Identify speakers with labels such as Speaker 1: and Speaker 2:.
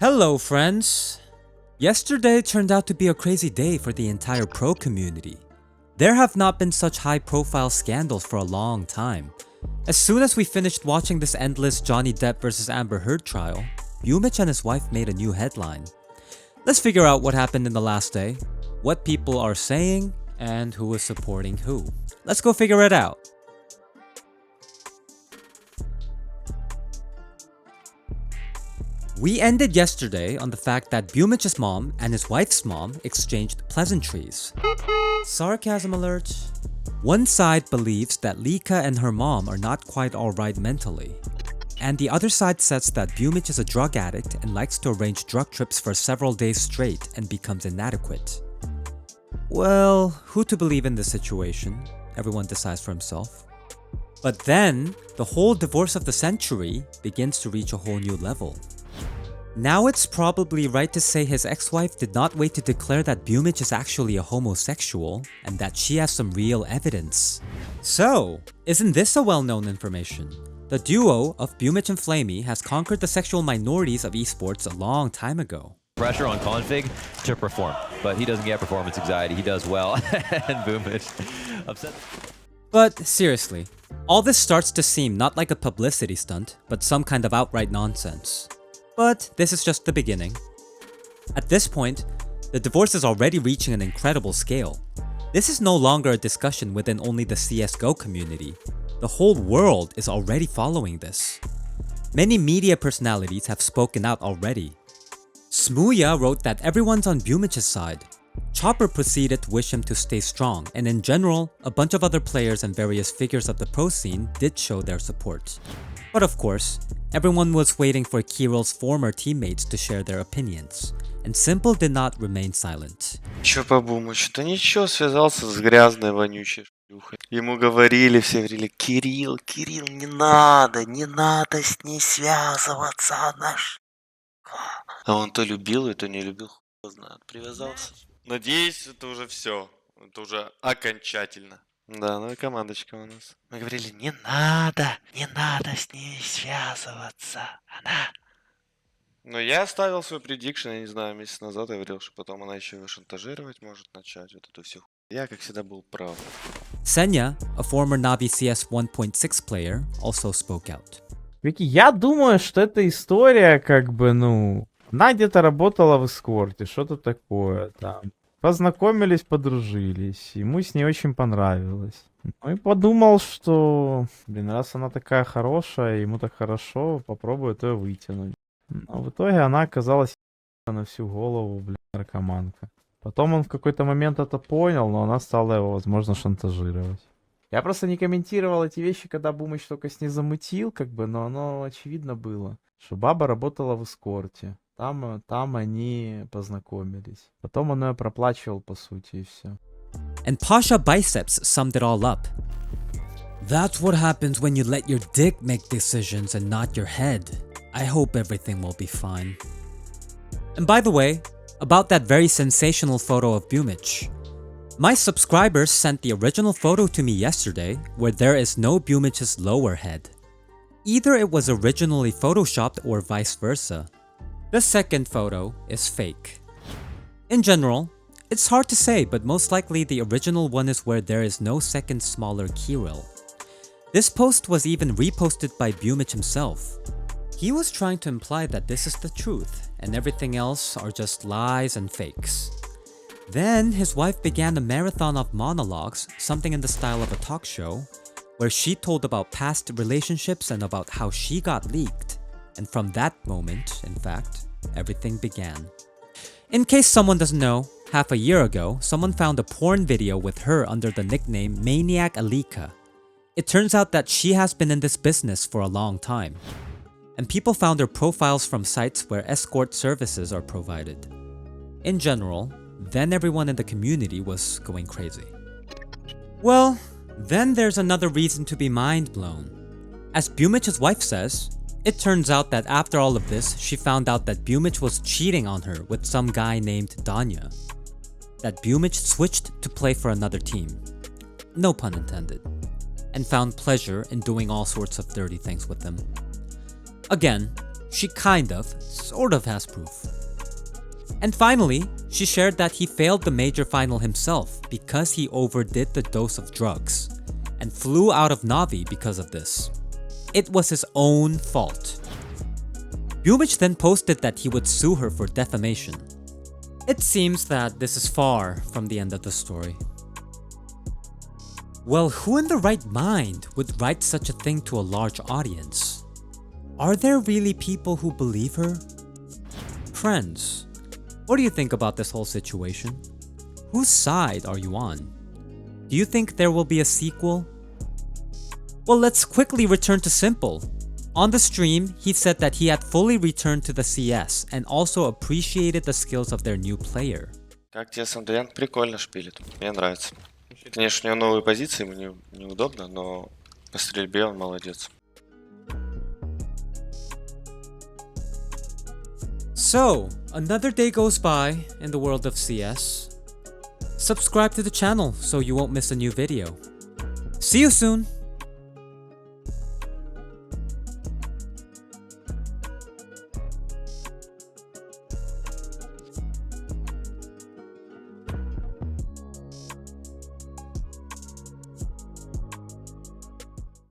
Speaker 1: Hello friends! Yesterday turned out to be a crazy day for the entire pro community. There have not been such high profile scandals for a long time. As soon as we finished watching this endless Johnny Depp vs Amber Heard trial, Bumych and his wife made a new headline. Let's figure out what happened in the last day, what people are saying, and who is supporting who. Let's go figure it out. We ended yesterday on the fact that Bumych's mom and his wife's mom exchanged pleasantries. Sarcasm alert. One side believes that Lika and her mom are not quite alright mentally. And the other side says that Bumych is a drug addict and likes to arrange drug trips for several days straight and becomes inadequate. Well, who to believe in this situation? Everyone decides for himself. But then, the whole divorce of the century begins to reach a whole new level. Now it's probably right to say his ex-wife did not wait to declare that Bumych is actually a homosexual and that she has some real evidence. So, isn't this a well-known information? The duo of Bumych and Flamey has conquered the sexual minorities of esports a long time ago.
Speaker 2: Pressure on Config to perform, but he doesn't get performance anxiety, he does well, and Bumych upset.
Speaker 1: But seriously, all this starts to seem not like a publicity stunt, but some kind of outright nonsense. But this is just the beginning. At this point, the divorce is already reaching an incredible scale. This is no longer a discussion within only the CSGO community. The whole world is already following this. Many media personalities have spoken out already. Smooya wrote that everyone's on Bumych's side. Chopper proceeded to wish him to stay strong, and in general, a bunch of other players and various figures of the pro scene did show their support. But of course, everyone was waiting for Kiril's former teammates to share their opinions, and Simple did not remain silent.
Speaker 3: Чё по Бумычу? Да ничего, связался с грязной вонючей шлюхой. Ему говорили, все говорили: Кирилл, не надо с ней связываться, она ж... А он то любил и то не любил, хуй знает, привязался. Надеюсь, это уже все, это уже окончательно. Да, ну и командочка у нас. Мы говорили: не надо с ней связываться, она... Но я ставил свой предикшн, я не знаю, месяц назад я говорил, что потом она еще его шантажировать может начать, вот эту всю. Я, как всегда, был прав.
Speaker 1: Senya, a former Navi CS 1.6 player, also spoke out.
Speaker 4: Вики, я думаю, что эта история, как бы, она где-то работала в эскорте, что-то такое там. Познакомились, подружились, ему с ней очень понравилось. Ну и подумал, что, раз она такая хорошая, ему так хорошо, попробует ее вытянуть. Но в итоге она оказалась на всю голову, наркоманка. Потом он в какой-то момент это понял, но она стала его, возможно, шантажировать. Я просто не комментировал эти вещи, когда Бумych только с ней замутил, но оно очевидно было, что баба работала в эскорте. Там они познакомились. Потом он ее проплачивал, по сути, и все.
Speaker 1: And Pasha Biceps summed it all up. That's what happens when you let your dick make decisions and not your head. I hope everything will be fine. And by the way, about that very sensational photo of Bumych. My subscribers sent the original photo to me yesterday where there is no Bumych's lower head. Either it was originally photoshopped or vice versa. The second photo is fake. In general, it's hard to say, but most likely the original one is where there is no second smaller Kirill. This post was even reposted by Bumych himself. He was trying to imply that this is the truth and everything else are just lies and fakes. Then his wife began a marathon of monologues, something in the style of a talk show, where she told about past relationships and about how she got leaked. And from that moment, in fact, everything began. In case someone doesn't know, half a year ago, someone found a porn video with her under the nickname Maniac Alika. It turns out that she has been in this business for a long time. And people found her profiles from sites where escort services are provided. In general, then everyone in the community was going crazy. Well, then there's another reason to be mind blown. As Bumych's wife says, it turns out that after all of this, she found out that Bumych was cheating on her with some guy named Danya. That Bumych switched to play for another team. No pun intended. And found pleasure in doing all sorts of dirty things with them. Again, she sort of has proof. And finally, she shared that he failed the major final himself because he overdid the dose of drugs and flew out of Na'vi because of this. It was his own fault. Bumych then posted that he would sue her for defamation. It seems that this is far from the end of the story. Well, who in the right mind would write such a thing to a large audience? Are there really people who believe her? Friends, what do you think about this whole situation? Whose side are you on? Do you think there will be a sequel? Well, let's quickly return to Simple. On the stream, he said that he had fully returned to the CS and also appreciated the skills of their new player.
Speaker 3: Как тебе сам вариант? Прикольно шпилит. Мне нравится. Конечно, у него новые позиции, ему неудобно, но по стрельбе он молодец.
Speaker 1: So, another day goes by in the world of CS. Subscribe to the channel so you won't miss a new video. See you soon!